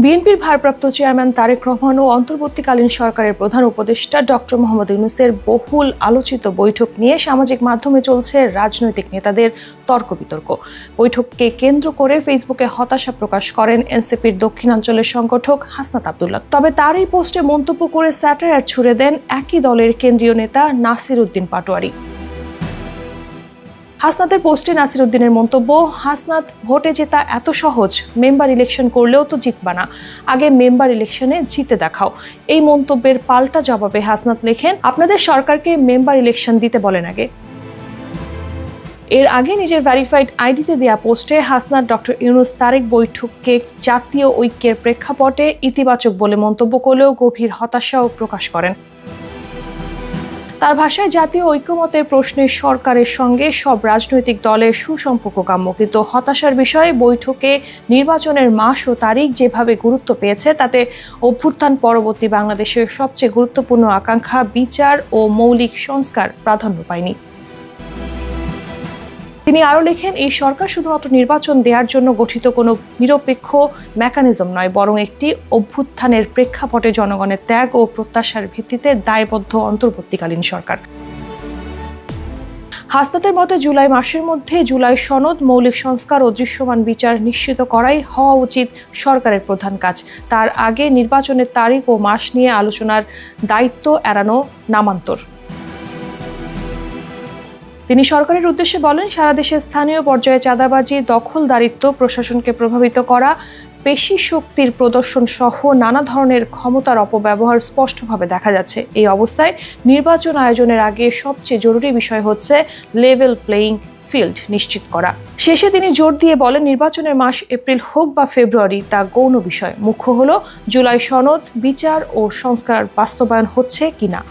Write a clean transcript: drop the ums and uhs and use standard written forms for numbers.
বিএনপির ভারপ্রাপ্ত চেয়ারম্যান তারেক রহমান ও অন্তর্বর্তীকালীন সরকারের প্রধান উপদেষ্টা ডক্টর মোহাম্মদ ইউনূসের বহুল আলোচিত বৈঠক নিয়ে সামাজিক মাধ্যমে চলছে রাজনৈতিক নেতাদের তর্ক-বিতর্ক। বৈঠককে কেন্দ্র করে ফেসবুকে হতাশা প্রকাশ করেন এনসিপির দক্ষিণাঞ্চলের সংগঠক হাসনাত আব্দুল্লাহ। তবে তার এই পোস্টে মন্তব্য করে স্যাটায়ার ছুড়ে দেন একই দলের কেন্দ্রীয় নেতা নাসির উদ্দিন পাটোয়ারি। হাসনাতের পোস্টে নাসির উদ্দিনের মন্তব্য, হাসনাত, ভোটে জেতা এত সহজ, মেম্বার ইলেকশন করলেও তো জিতবা না, আগে মেম্বার ইলেকশনে জিতে দেখাও। এই মন্তব্যের পাল্টা জবাবে হাসনাত লেখেন, আপনাদের সরকারকে মেম্বার ইলেকশন দিতে বলেন আগে। এর আগে নিজের ভেরিফাইড আইডিতে দেয়া পোস্টে হাসনাত ডক্টর ইউনূস তারেক বৈঠককে জাতীয় ঐক্যের প্রেক্ষাপটে ইতিবাচক বলে মন্তব্য করলেও গভীর হতাশাও প্রকাশ করেন। তার ভাষায়, জাতীয় ঐক্যমতের প্রশ্নে সরকারের সঙ্গে সব রাজনৈতিক দলের সুসম্পর্ক কাম্য, কিন্তু হতাশার বিষয়ে বৈঠকে নির্বাচনের মাস ও তারিখ যেভাবে গুরুত্ব পেয়েছে তাতে অভ্যুত্থান পরবর্তী বাংলাদেশের সবচেয়ে গুরুত্বপূর্ণ আকাঙ্ক্ষা বিচার ও মৌলিক সংস্কার প্রাধান্য পায়নি। তিনি আরও লেখেন, এই সরকার শুধুমাত্র নির্বাচন দেওয়ার জন্য গঠিত কোনো নিরপেক্ষ মেকানিজম নয়, বরং একটি অভ্যুত্থানের প্রেক্ষাপটে জনগণের ত্যাগ ও প্রত্যাশার ভিত্তিতে দায়বদ্ধ অন্তর্বর্তীকালীন সরকার। হাসনাতের মতে, জুলাই মাসের মধ্যে জুলাই সনদ, মৌলিক সংস্কার ও দৃশ্যমান বিচার নিশ্চিত করাই হওয়া উচিত সরকারের প্রধান কাজ। তার আগে নির্বাচনের তারিখ ও মাস নিয়ে আলোচনার দায়িত্ব এড়ানো নামান্তর। তিনি সরকারের উদ্দেশ্যে বলেন, সারা দেশে স্থানীয় পর্যায়ে চাঁদাবাজি, দখলদারিত্ব, প্রশাসনকে প্রভাবিত করা, পেশি শক্তির প্রদর্শন সহ নানা ধরনের ক্ষমতার অপব্যবহার স্পষ্টভাবে দেখা যাচ্ছে। এই অবস্থায় নির্বাচন আয়োজনের আগে সবচেয়ে জরুরি বিষয় হচ্ছে লেভেল প্লেয়িং ফিল্ড নিশ্চিত করা। শেষে তিনি জোর দিয়ে বলেন, নির্বাচনের মাস এপ্রিল হোক বা ফেব্রুয়ারি তা গৌণ বিষয়, মুখ্য হলো জুলাই সনদ, বিচার ও সংস্কার বাস্তবায়ন হচ্ছে কিনা।